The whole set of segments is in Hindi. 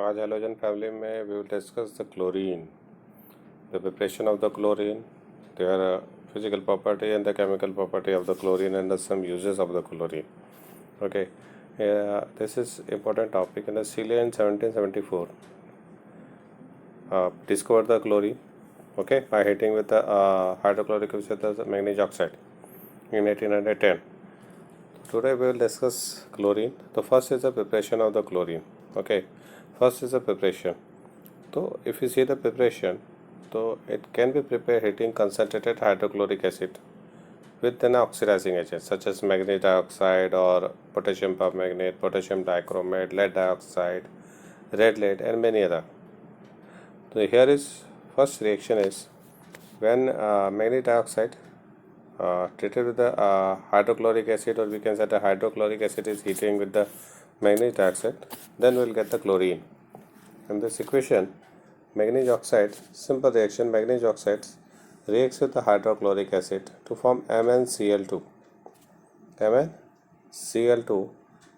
आज हैलोजन फैमिली में we will discuss the chlorine, the preparation of the chlorine, their physical property and the chemical property of the chlorine and the some uses of the chlorine. Okay, this is important topic. In the Celia in 1774 discovered the chlorine, okay, by heating with the hydrochloric acid as manganese oxide in 1810. Today we will discuss chlorine. The first is the preparation of the chlorine. Okay, first is the preparation. So if you see the preparation, so it can be prepared heating concentrated hydrochloric acid with an oxidizing agent such as manganese dioxide or potassium permanganate, potassium dichromate, lead dioxide, red lead, and many other. So here is first reaction is when manganese dioxide treated with the hydrochloric acid, or we can say the hydrochloric acid is heating with the manganese dioxide, then we will get the chlorine. In this equation, manganese oxide, simple reaction, manganese oxide reacts with the hydrochloric acid to form MnCl2. MnCl2,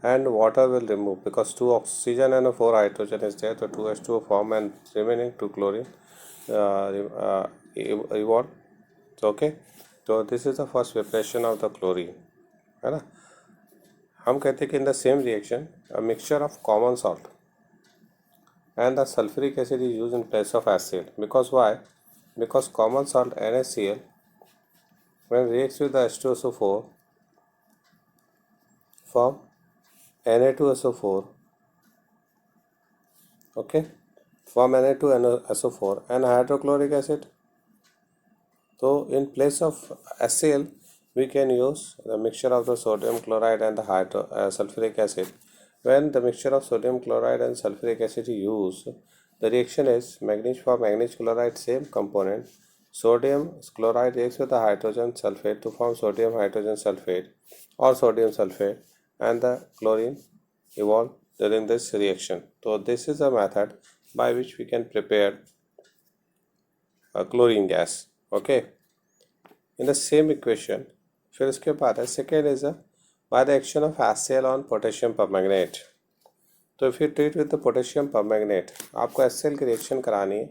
and water will remove because 2 oxygen and 4 hydrogen is there, so 2 H2O form and remaining 2 chlorine evolve. Okay, so this is the first preparation of the chlorine, है ना. हम कहते हैं कि in the same reaction a mixture of common salt and the sulfuric acid is used in place of HCl. Because why? Because common salt NaCl when reacts with the H2SO4 form Na2SO4, okay, form Na2SO4 and hydrochloric acid. So in place of HCl we can use the mixture of the sodium chloride and the sulfuric acid. When the mixture of sodium chloride and sulfuric acid is used, the reaction is manganese for manganese chloride, same component. Sodium chloride reacts with the hydrogen sulfate to form sodium hydrogen sulfate or sodium sulfate, and the chlorine evolve during this reaction. So this is a method by which we can prepare a chlorine gas. Okay, in the same equation, फिर उसके बाद है second is a by the action of HCl on potassium permanganate. तो if you treat with the potassium permanganate, आपको HCl की रिएक्शन करानी है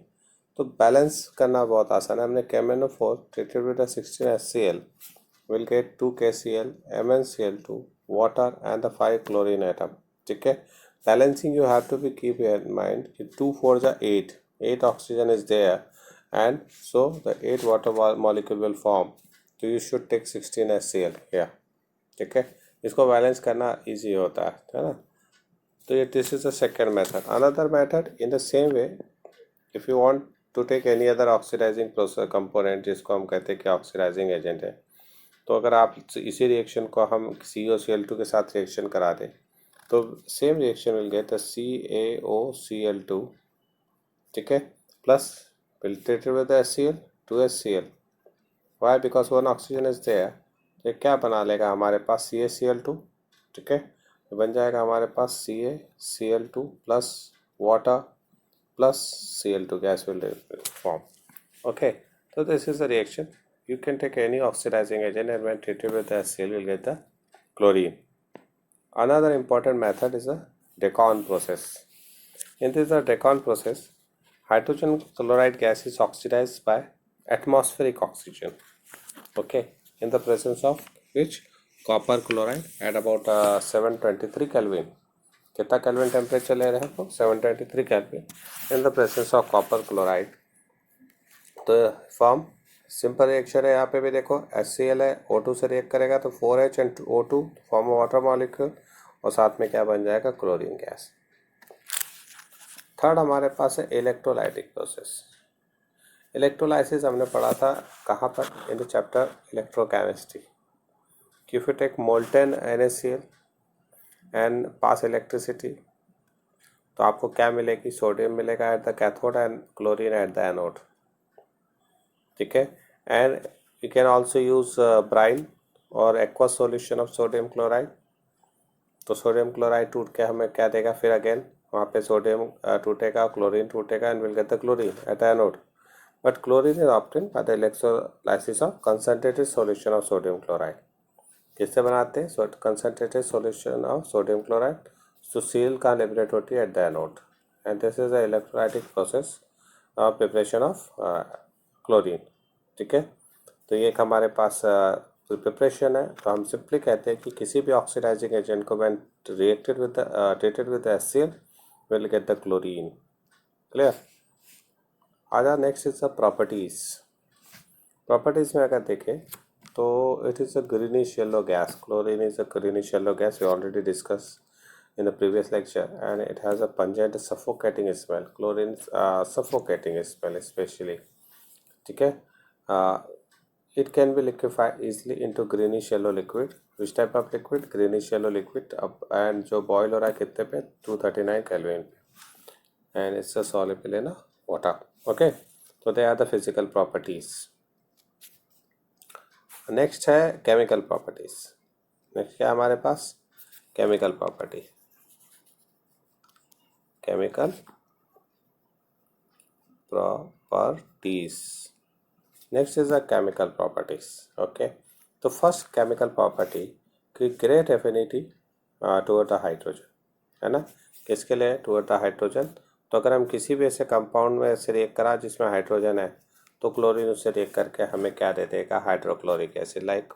तो बैलेंस करना बहुत आसान है. हमने KMnO4 treated with 16 HCl will get 2 KCl, MnCl2, water and the 5 chlorine atom. ठीक है, balancing you have to be keep in mind कि 2 4 जा 8 oxygen is there and so the 8 water molecule will form, so you should take 16 HCl here. ठीक है, इसको बैलेंस करना इजी होता है ना. तो ये this is the second method. Another method in the same way, if you want to take any other oxidizing process component जिसको हम कहते हैं कि ऑक्सीडाइजिंग एजेंट है, तो अगर आप इसी रिएक्शन को हम COCl2 के साथ रिएक्शन करा दें तो same reaction will get CaOCl2. ठीक है, plus will treated with HCl, 2 HCl. Why? Because one oxygen is there. तो क्या बना लेगा हमारे पास CaCl2. ठीक है, तो बन जाएगा हमारे पास CaCl2 plus water plus Cl2 gas will form. Okay, so this is the reaction. You can take any oxidizing agent and when treated with the HCl will get the chlorine. Another important method is the Decon process. In this Decon process, hydrogen chloride gas is oxidized by atmospheric oxygen, okay, in the presence of which copper chloride at about 723 Kelvin. कितना Kelvin temperature ले रहे हैं तो 723 Kelvin in the presence of copper chloride. तो फॉर्म सिंपल रिएक्शन है. यहाँ पे भी देखो HCl है, O2 से रिएक्ट करेगा तो 4H and O2 form water molecule और साथ में क्या बन जाएगा, क्लोरीन गैस. थर्ड हमारे पास है इलेक्ट्रोलाइटिक प्रोसेस. इलेक्ट्रोलाइसिस हमने पढ़ा था कहाँ पर, इन द चैप्टर इलेक्ट्रोकेमिस्ट्री. कि if you take molten NaCl and pass electricity तो आपको क्या मिलेगी, सोडियम मिलेगा at the cathode and chlorine at the anode. ठीक है, and you can also use brine और aqueous solution of sodium chloride. तो सोडियम क्लोराइड टूट के हमें क्या देगा, फिर अगेन वहाँ पे सोडियम टूटेगा, क्लोरीन टूटेगा and will get the chlorine at anode. But chlorine is obtained by the electrolysis of concentrated solution of sodium chloride. किससे बनाते हैं, concentrated solution of sodium chloride. Sushil का laboratory at the anode. and this is the electrolytic process of preparation of chlorine. ठीक है, तो ये एक हमारे पास प्रिपरेशन है. तो हम सिंपली कहते हैं कि किसी भी ऑक्सीडाइजिंग एजेंट को when treated with HCl will get the chlorine. Clear? आजा नेक्स्ट इज द प्रॉपर्टीज में अगर देखें तो it is a greenish yellow gas. Chlorine is a greenish yellow gas. We already discuss in the previous lecture, and it has a pungent suffocating smell. Chlorine suffocating smell especially. ठीक है. It can be liquefied easily into greenish yellow liquid. Which type of liquid? Greenish yellow liquid. And जो boil हो रहा है कितने पे? 239 Kelvin पे, and it's a soluble in water. Okay, so they are the physical properties. Next है केमिकल प्रॉपर्टीज. नेक्स्ट क्या हमारे पास? Chemical property. Chemical properties. Next is a chemical properties. Okay, तो फर्स्ट केमिकल प्रॉपर्टी की great affinity toward the hydrogen, है ना. किसके लिए? Toward the hydrogen. तो अगर हम किसी भी ऐसे कंपाउंड में ऐसे रिएक्ट करा जिसमें हाइड्रोजन है, तो क्लोरीन उससे रिएक्ट करके हमें क्या दे देगा? Hydrochloric acid. Like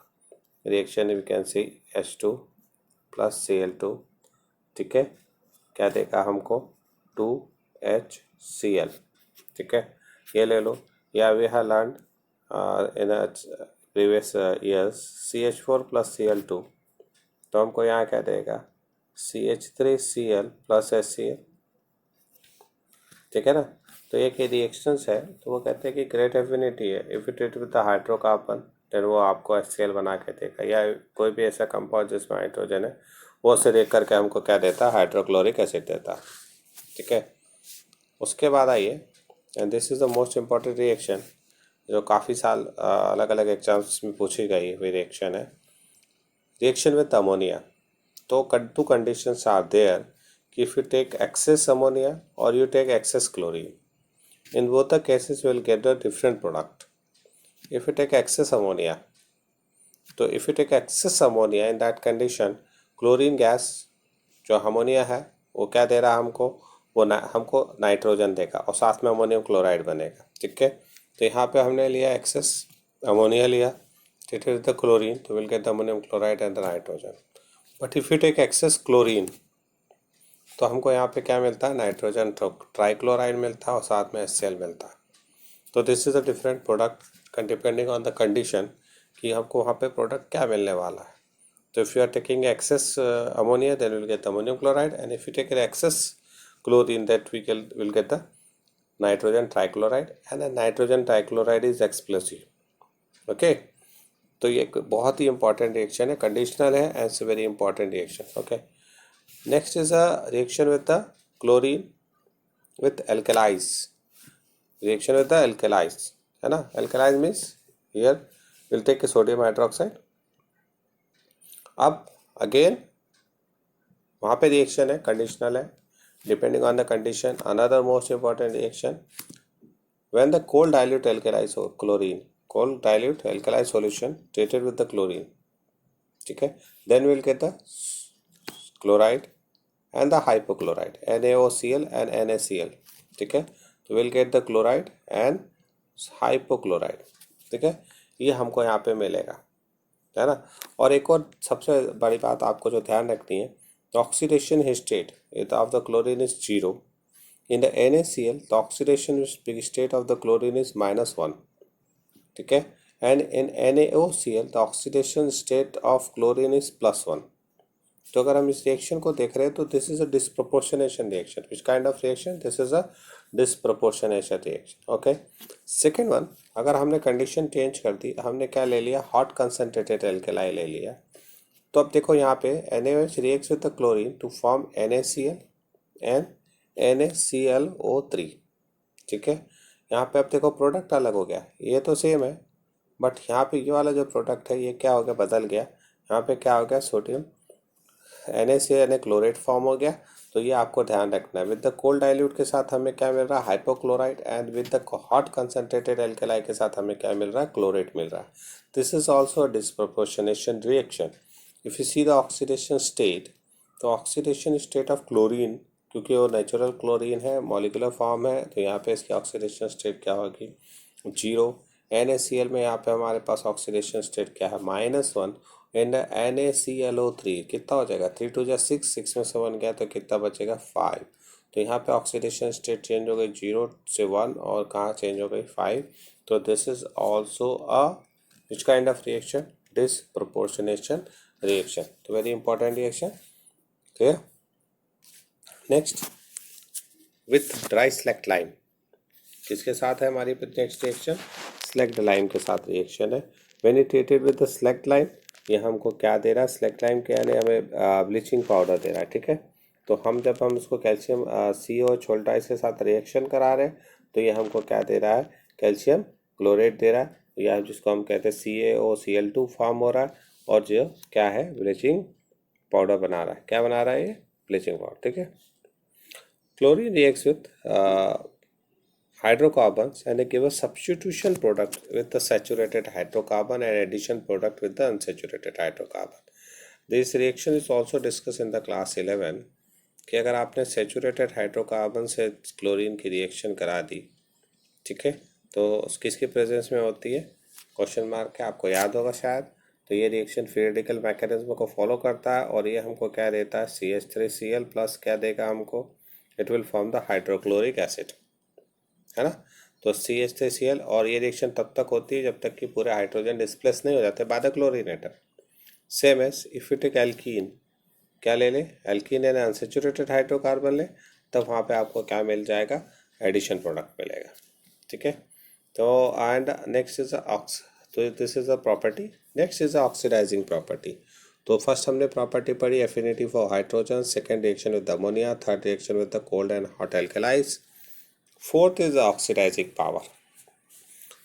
reaction we can see H2 + Cl2. ठीक है, क्या देगा हमको? 2HCl. ठीक है, ये ले लो. या we have learn in previous years CH4 + Cl2. तो हमको यहाँ क्या देगा? CH3Cl + HCl. ठीक है ना. तो एक ये रिएक्शंस है, तो वो कहते हैं कि ग्रेट एफिनिटी है. If you treat with the hydrocarbon then वो आपको HCl बना के देगा. या कोई भी ऐसा कंपाउंड जिसमें हाइड्रोजन है वो से देख करके हमको क्या देता? हाइड्रोक्लोरिक एसिड देता. ठीक है. उसके बाद आइए, and this is the most important reaction जो काफ़ी साल अलग अलग एग्जाम्स में पूछी गई हुई रिएक्शन है. Reaction with ammonia. तो टू कंडीशंस आर देयर कि if you take excess ammonia और you take excess chlorine, in both the cases you will get a different product. If you take excess ammonia, तो if you take excess ammonia in that condition, chlorine gas जो अमोनिया है वो क्या दे रहा हमको? वो हमको नाइट्रोजन देगा और साथ में अमोनियम क्लोराइड बनेगा. ठीक है, तो यहाँ पे हमने लिया एक्सेस अमोनिया लिया, ठीक है, द क्लोरीन, तो will get the ammonium chloride and the nitrogen. But if you take excess chlorine तो हमको यहाँ पे क्या मिलता है? नाइट्रोजन ट्राइक्लोराइड मिलता है और साथ में HCl मिलता है. तो this is a different product depending on the condition कि हमको वहाँ पे प्रोडक्ट क्या मिलने वाला है. तो if you are taking excess ammonia then will get ammonium chloride, and if you take excess chlorine that will get the nitrogen trichloride, and the nitrogen trichloride is explosive. Okay, तो ये एक बहुत ही इंपॉर्टेंट रिएक्शन है, कंडीशनल है, and it's very important reaction. Okay, next is a reaction with the chlorine with alkalis. Reaction with the alkalis, है ना. alkalis means here we'll take a sodium hydroxide. अब again वहाँ पे रिएक्शन है, कंडीशनल है, depending on the condition. Another most important reaction when the cold dilute alkali chlorine, cold dilute alkali solution treated with the chlorine. ठीक है, then we'll get the chloride and the hypochlorite, NaOCl and NaCl. ठीक है, तो will get the chloride and hypochlorite. ठीक है, ये हमको यहाँ पे मिलेगा, है ना. और एक और सबसे बड़ी बात आपको जो ध्यान रखनी है, the oxidation state of the chlorine is 0. In the NaCl the oxidation state of the chlorine is -1. ठीक है, and in NaOCl the oxidation state of chlorine is +1. तो अगर हम इस रिएक्शन को देख रहे हैं तो this is a disproportionation reaction. Which kind of reaction? This is a disproportionation reaction. Okay, second one, अगर हमने कंडीशन चेंज कर दी, हमने क्या ले लिया? हॉट कंसनट्रेटेड एल्केलाई ले लिया. तो अब देखो यहाँ पे NaOH reacts with the chlorine to form NaCl and NaClO3. ठीक है, यहाँ पे अब देखो प्रोडक्ट अलग हो गया. ये तो सेम है, बट यहाँ पे ये वाला जो प्रोडक्ट है ये क्या हो गया? बदल गया. यहाँ पे क्या हो गया? सोडियम NaCl क्लोराइड फॉर्म हो गया. तो ये आपको ध्यान रखना है. विद द कोल्ड डाइल्यूट के साथ हमें क्या मिल रहा है? Hypochlorite. And with the hot concentrated alkali के साथ हमें क्या मिल रहा है? क्लोरेट मिल रहा है. This is also a disproportionation reaction. If you see the oxidation state, तो ऑक्सीडेशन स्टेट ऑफ क्लोरीन क्योंकि वो नेचुरल क्लोरीन है, मॉलिकुलर फॉर्म है, तो यहाँ पे इसकी ऑक्सीडेशन स्टेट क्या होगी, 0। NaCl में यहाँ पे हमारे पास ऑक्सीडेशन स्टेट क्या है, -1। एंड NaClO3 कितना हो जाएगा, 3 2 6, 6 में से 1 गया तो कितना बचेगा, 5। तो यहाँ पे ऑक्सीडेशन स्टेट चेंज हो गई 0 से 1, और कहाँ चेंज हो गई, 5। तो this is also a which kind of reaction, disproportionation reaction. तो very important reaction, clear. Next with dry slaked lime, किसके साथ है हमारी नेक्स्ट रिएक्शन, स्लैक्ड लाइम के साथ रिएक्शन है। When it treated with the slaked lime, ये हमको क्या दे रहा है, स्लैक्ड लाइम के यानी हमें ब्लीचिंग पाउडर दे रहा है, ठीक है। तो जब हम इसको कैल्शियम CO छोल्टाइस के साथ रिएक्शन करा रहे हैं, तो ये हमको क्या दे रहा है, कैल्शियम क्लोरेट दे रहा है, या जिसको हम कहते हैं CaOCl2 फॉर्म हो रहा है, और जो क्या है, ब्लीचिंग पाउडर बना रहा है। क्या बना रहा है ये, ब्लीचिंग पाउडर, ठीक है। Chlorine reacts with hydrocarbons and give a substitution product with the saturated hydrocarbon and addition product with the unsaturated hydrocarbon. This reaction is also discussed in the class 11 कि अगर आपने सैचुरेटेड हाइड्रोकार्बन से क्लोरीन की रिएक्शन करा दी, ठीक है, तो किसकी प्रेजेंस में होती है, क्वेश्चन मार्क है, आपको याद होगा शायद। तो ये रिएक्शन पीरियडिकल मैकेनिज्म को फॉलो करता है, और ये हमको क्या देता है, CH3Cl प्लस क्या देगा हमको, it will form the hydrochloric acid, है ना। तो CH3Cl, और ये रिएक्शन तब तक होती है जब तक कि पूरे हाइड्रोजन डिस्प्लेस नहीं हो जाते by the chlorinator. Same as if you take alkene, क्या ले ले, एल्कीन यानी अनसेचुरेटेड हाइड्रोकार्बन ले, तब वहाँ पे आपको क्या मिल जाएगा, एडिशन प्रोडक्ट मिलेगा, ठीक है। तो एंड नेक्स्ट इज ऑक्स, तो this is a property. Next is oxidising property. तो फर्स्ट हमने प्रॉपर्टी पढ़ी affinity for hydrogen, second reaction with ammonia, third reaction with the cold and hot alkalis, fourth is oxidising power.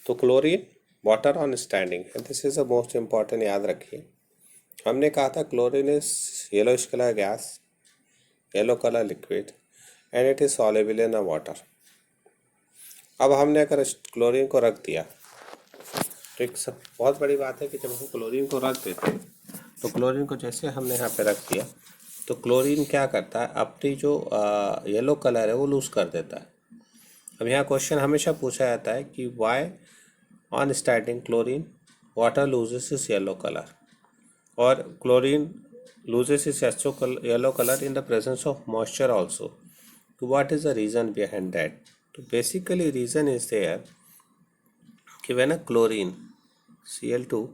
तो chlorine water on standing, this is the most important, याद रखिए। हमने कहा था chlorine is yellowish colour gas, yellow colour liquid, and it is soluble in water. अब हमने अगर क्लोरीन को रख दिया, तो एक सब बहुत बड़ी बात है कि जब हम क्लोरीन को रख देते हैं, तो क्लोरीन को जैसे हमने यहाँ पे रख दिया, तो क्लोरीन क्या करता है, अपनी जो येलो कलर है वो लूज़ कर देता है। अब यहाँ क्वेश्चन हमेशा पूछा जाता है कि why on starting chlorine water loses is yellow colour, और क्लोरीन loses its yellow color in the presence of moisture also. So what is the reason behind that? So basically reason is there कि when a chlorine Cl2,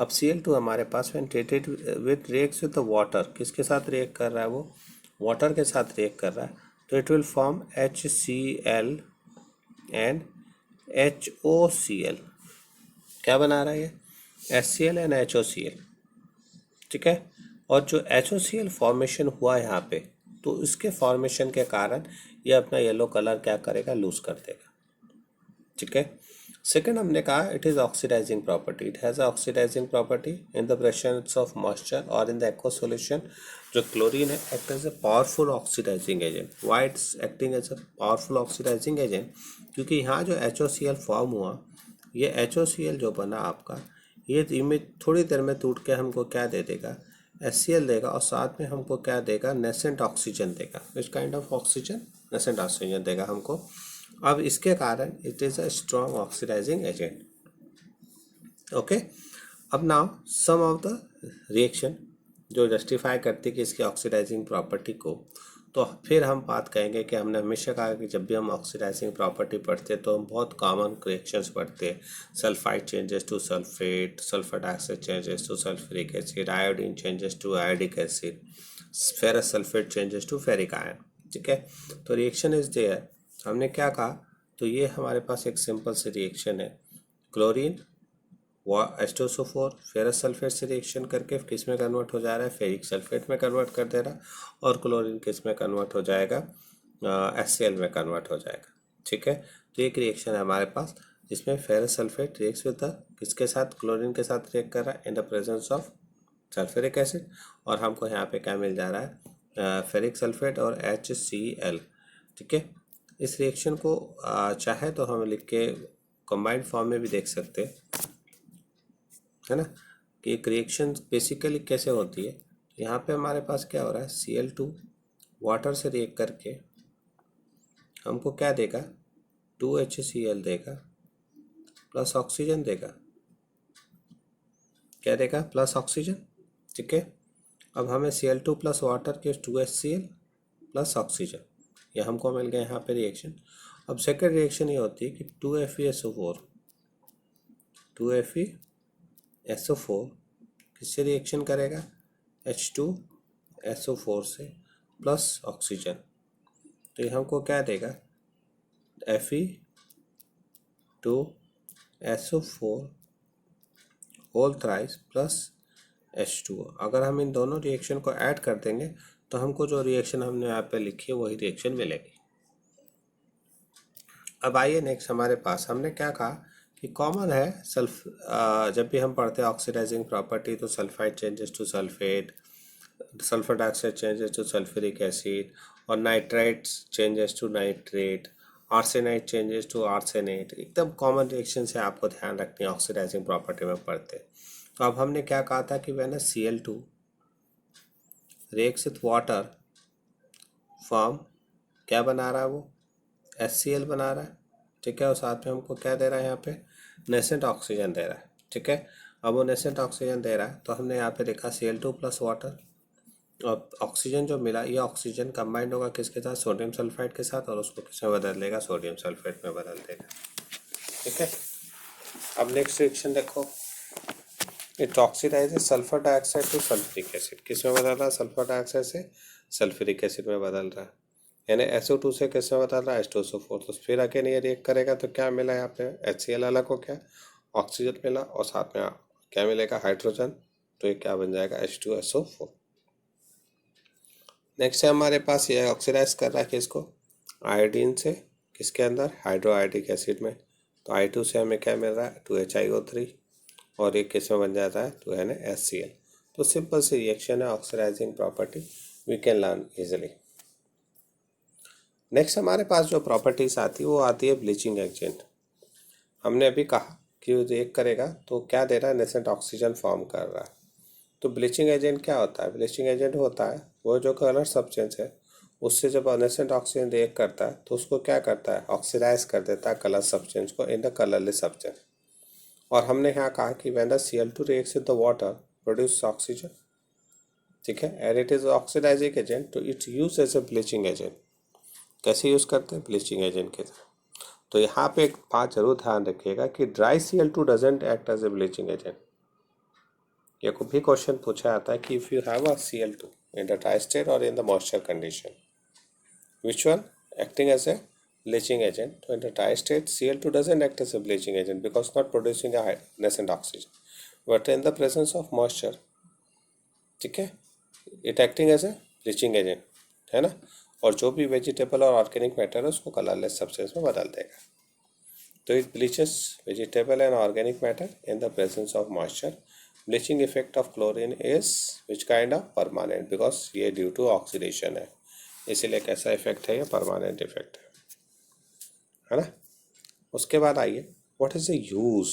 अब Cl2 हमारे पास when treated with reacts with the water, किसके साथ रिएक्ट कर रहा है, वो वाटर के साथ रिएक्ट कर रहा है, तो it will form HCl and HOCl। क्या बना रहा है ये, HCl एंड HOCl, ठीक है। और जो HOCl फॉर्मेशन हुआ यहाँ पे, तो इसके फॉर्मेशन के कारण ये अपना येलो कलर क्या करेगा, लूज कर देगा, ठीक है। सेकंड हमने कहा it is oxidising property, it has oxidizing property in the presence of moisture और इन द एक्वा सॉल्यूशन। जो क्लोरीन है act as a powerful oxidizing agent. Why it's acting as a powerful oxidizing agent, क्योंकि यहाँ जो HOCl फॉर्म हुआ, ये HOCl जो बना आपका, ये इमेज थोड़ी देर में टूट के हमको क्या दे देगा, HCl देगा, और साथ में हमको क्या देगा, नेसेंट ऑक्सीजन देगा। Which kind of oxygen, nascent oxygen देगा हमको। अब इसके कारण it is a strong oxidising agent, okay. अब now some of the reaction जो जस्टिफाई करती है कि इसकी ऑक्सीडाइजिंग प्रॉपर्टी को, तो फिर हम बात कहेंगे कि हमने हमेशा कहा कि जब भी हम ऑक्सीडाइजिंग प्रॉपर्टी पढ़ते हैं तो हम बहुत कॉमन रिएक्शंस पढ़ते हैं। Sulphide changes to sulphate, sulphur dioxide changes to sulphuric acid, iodine changes to iodic acid, ferrous sulphate changes to ferric ion, ठीक है। तो रिएक्शन इज देयर, हमने क्या कहा, तो ये हमारे पास एक सिंपल सी रिएक्शन है। क्लोरीन H2SO4 फेरस सल्फेट से रिएक्शन करके किस में कन्वर्ट हो जा रहा है, फेरिक सल्फेट में कन्वर्ट कर दे रहा, और क्लोरीन किस में कन्वर्ट हो जाएगा, HCl में कन्वर्ट हो जाएगा, ठीक है। तो एक रिएक्शन है हमारे पास जिसमें ferrous sulphate reacts with the किसके साथ, क्लोरीन के साथ रिएक्ट कर रहा है इन the presence of sulphuric acid, और हमको यहाँ पे क्या मिल जा रहा है, फेरिक सल्फेट और HCl, ठीक है। इस रिएक्शन को चाहे तो हम लिख के कंबाइंड फॉर्म में भी देख सकते हैं, है ना, कि एक रिएक्शन बेसिकली कैसे होती है। यहाँ पे हमारे पास क्या हो रहा है, Cl2 वाटर से रिएक्ट करके हमको क्या देगा, 2HCl देगा प्लस ऑक्सीजन देगा, क्या देगा, प्लस ऑक्सीजन। ठीक है, अब हमें Cl2 प्लस वाटर के 2HCl प्लस ऑक्सीजन, ये हमको मिल गया यहाँ पे रिएक्शन। अब सेकेंड रिएक्शन ये होती है कि 2FeSO4 किससे रिएक्शन करेगा, H2SO4 से प्लस ऑक्सीजन। तो ये हमको क्या देगा, Fe2SO4 whole thrice plus H2O। अगर हम इन दोनों रिएक्शन को ऐड कर देंगे तो हमको जो रिएक्शन हमने यहाँ पे लिखी है वही रिएक्शन मिलेगी। अब आइए नेक्स्ट हमारे पास हमने क्या कहा कि कॉमन है जब भी हम पढ़ते हैं ऑक्सीडाइजिंग प्रॉपर्टी तो sulphide changes to sulphate, sulphur dioxide changes to sulphuric acid, और nitrites changes to nitrate, arsenite changes to arsenate. एकदम कॉमन रिएक्शन से आपको ध्यान रखनी है ऑक्सीडाइजिंग प्रॉपर्टी में पढ़ते। तो अब हमने क्या कहा था कि when Cl2 reacts with water form क्या बना रहा है, वो HCl बना रहा है। ठीक है, और साथ में हमको क्या दे रहा है, यहाँ पे नेसेंट ऑक्सीजन दे रहा है। ठीक है, अब वो नेसेंट ऑक्सीजन दे रहा है तो हमने यहाँ पे देखा Cl2 प्लस वाटर, और ऑक्सीजन जो मिला ये ऑक्सीजन कंबाइंड होगा किसके साथ, सोडियम सल्फाइड के साथ, और उसको किस में बदल देगा, सोडियम सल्फेट में बदल देगा। ठीक है, अब नेक्स्ट रिएक्शन देखो, it oxidizes sulphur dioxide to sulphuric acid. किस में बदल रहा है, सल्फर डाइऑक्साइड से सल्फ्यूरिक एसिड में बदल रहा है, यानी SO2 से किस में बदल रहा है, H2SO4। तो फिर अगेन ये रिएक्ट करेगा तो क्या मिला यहाँ पे, HCl अलग हो गया, ऑक्सीजन मिला, और साथ में क्या मिलेगा, हाइड्रोजन। तो ये क्या बन जाएगा, H2SO4। नेक्स्ट है हमारे पास ये ऑक्सीडाइज कर रहा है किसको, आयोडीन से, किसके अंदर, हाइड्रोआयोडिक एसिड में। तो I2 से हमें क्या मिल रहा है, 2HiO3, और ये किस में बन जाता है, 2NaHCl। तो सिंपल सी रिएक्शन है oxidizing property, we can learn easily. Next हमारे पास जो प्रॉपर्टीज आती है वो आती है ब्लीचिंग एजेंट। हमने अभी कहा कि वो रिएक्ट करेगा तो क्या दे रहा है, नेसेंट ऑक्सीजन फॉर्म कर रहा है। तो ब्लीचिंग एजेंट क्या होता है, ब्लीचिंग एजेंट होता है वो जो कलर सब्सटेंस है उससे जब नेसेंट ऑक्सीजन रिएक्ट करता है तो उसको क्या करता है, ऑक्सीडाइज कर देता है कलर सब्सटेंस को इन द कलरलेस सब्सटेंस। और हमने यहाँ कहा कि when the Cl2 reacts with the water produce oxygen. ठीक है, and it is oxidising agent, तो it's use as a bleaching agent. कैसे यूज़ करते हैं, ब्लीचिंग एजेंट के तरह। तो यहाँ पे एक बात जरूर ध्यान रखिएगा कि dry Cl2 doesn't act as a bleaching agent. ये को भी क्वेश्चन पूछा जाता है कि if you have a Cl2 in the dry state और in the moisture condition, which one acting as a bleaching agent? So in the dry state Cl2 doesn't act as a bleaching agent because not producing a nascent oxygen, but in the presence of moisture, ठीक है, it acting as a bleaching agent, है ना। और जो भी वेजिटेबल और ऑर्गेनिक मैटर है उसको कलरलेस सब्सटेंस में बदल देगा। तो it bleaches vegetable and organic matter in the presence of moisture. Bleaching effect of chlorine is which kind of permanent, because ये ड्यू टू ऑक्सीडेशन है, इसीलिए कैसा इफेक्ट है, ये परमानेंट इफेक्ट है ना। उसके बाद आइए व्हाट इज द यूज।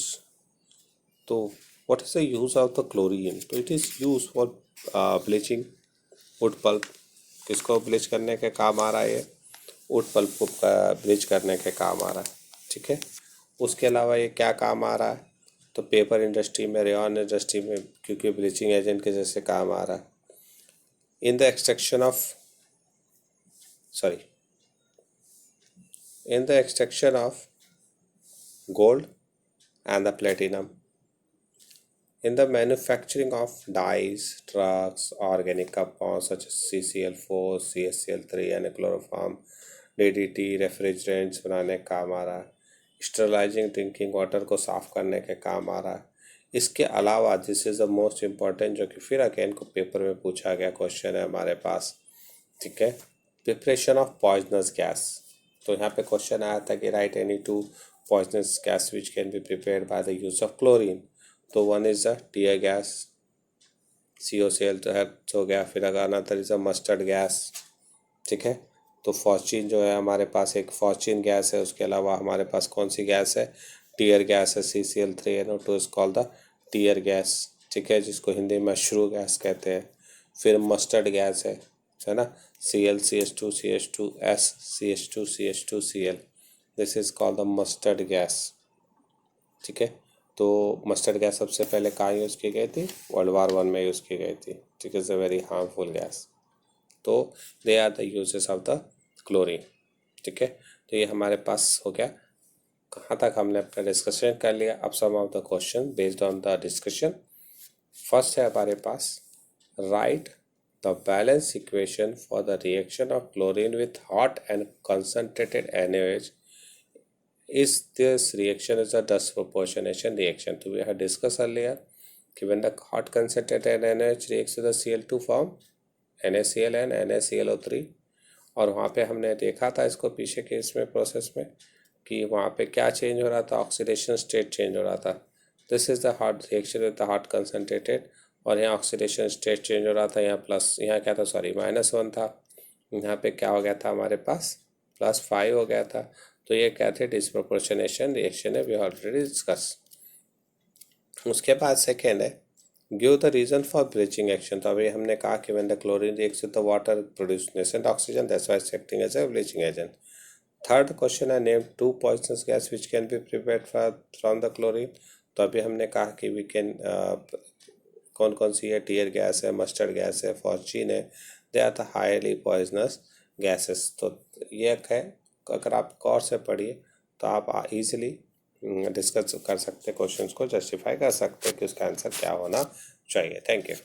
तो what is the use of the chlorine, तो it is use for bleaching wood pulp. किसको ब्लीच करने के काम आ रहा है, ये वुड पल्प को ब्लीच करने के काम आ रहा है। ठीक है, उसके अलावा ये क्या काम आ रहा है, तो पेपर इंडस्ट्री में, रेयन इंडस्ट्री में, क्योंकि ब्लीचिंग एजेंट के जैसे काम आ रहा है। In the extraction of gold and the platinum, in the manufacturing of dyes, drugs, organic compounds such as CCl4, CSCl3 and chloroform, DDT, refrigerants बनाने का काम आ रहा है। स्टरलाइजिंग ड्रिंकिंग वाटर को साफ करने के काम आ रहा है। इसके अलावा this is the most important, जो कि फिर अगेन को पेपर में पूछा गया क्वेश्चन है हमारे पास। ठीक है, प्रिपरेशन ऑफ पॉइजनस गैस। तो यहाँ पे क्वेश्चन आया था कि write any two poisonous gas which can be prepared by the use of chlorine. तो one is the tear gas, COCl तो हो गया, फिर another is a mustard gas. ठीक है, तो फॉर्चून जो है हमारे पास एक फॉर्चून गैस है। उसके अलावा हमारे पास कौन सी गैस है, टीयर गैस है, CCl3NO2 is called the tear gas. ठीक है, जिसको हिंदी में अश्रु गैस कहते हैं। फिर मस्टर्ड गैस है ना, Cl CH2 CH2S CH2 CH2 Cl. This is called the mustard gas. ठीक है, तो मस्टर्ड गैस सबसे पहले कहाँ यूज़ की गई थी? वर्ल्ड वार 1 में यूज़ की गई थी। ठीक है, is a very harmful gas. तो they are the uses of the chlorine. ठीक है, तो ये हमारे पास हो गया। कहाँ तक हमने अपना डिस्कशन कर लिया। अब some of the question based on the discussion. First है हमारे पास, write the balance equation for the reaction of chlorine with hot and concentrated NaOH is this reaction is a dust proportionation reaction. So we have discussed earlier कि when the hot concentrated NaOH reacts to the Cl2 form NaCl and NaClO3, और वहाँ पे हमने देखा था इसको पीछे के इसमें प्रोसेस में कि वहाँ पे क्या चेंज हो रहा था, ऑक्सीडेशन स्टेट चेंज हो रहा था। This is the hot reaction with the hot concentrated, और यहाँ ऑक्सीडेशन स्टेट चेंज हो रहा था। यहाँ प्लस, यहाँ क्या था, सॉरी -1 था, यहाँ पे क्या हो गया था हमारे पास, +5 हो गया था। तो ये क्या थे, डिस्प्रोपोर्शनेशन रिएक्शन है, वी ऑलरेडी डिस्कस। उसके बाद सेकेंड है, give the reason for bleaching action. तो अभी हमने कहा कि when the chlorine reacts with the water produce nascent oxygen, that's why it's acting as a bleaching agent. Third question है, name 2 poisonous gas which can be prepared from the chlorine. तो अभी हमने कहा कि वी कैन, कौन कौन सी है, टीयर गैस है, मस्टर्ड गैस है, फॉस्जीन है, they are the highly poisonous gases. तो ये है, अगर आप गौर से पढ़िए तो आप इजीली डिस्कस कर सकते, क्वेश्चंस को जस्टिफाई कर सकते कि उसका आंसर क्या होना चाहिए। Thank you.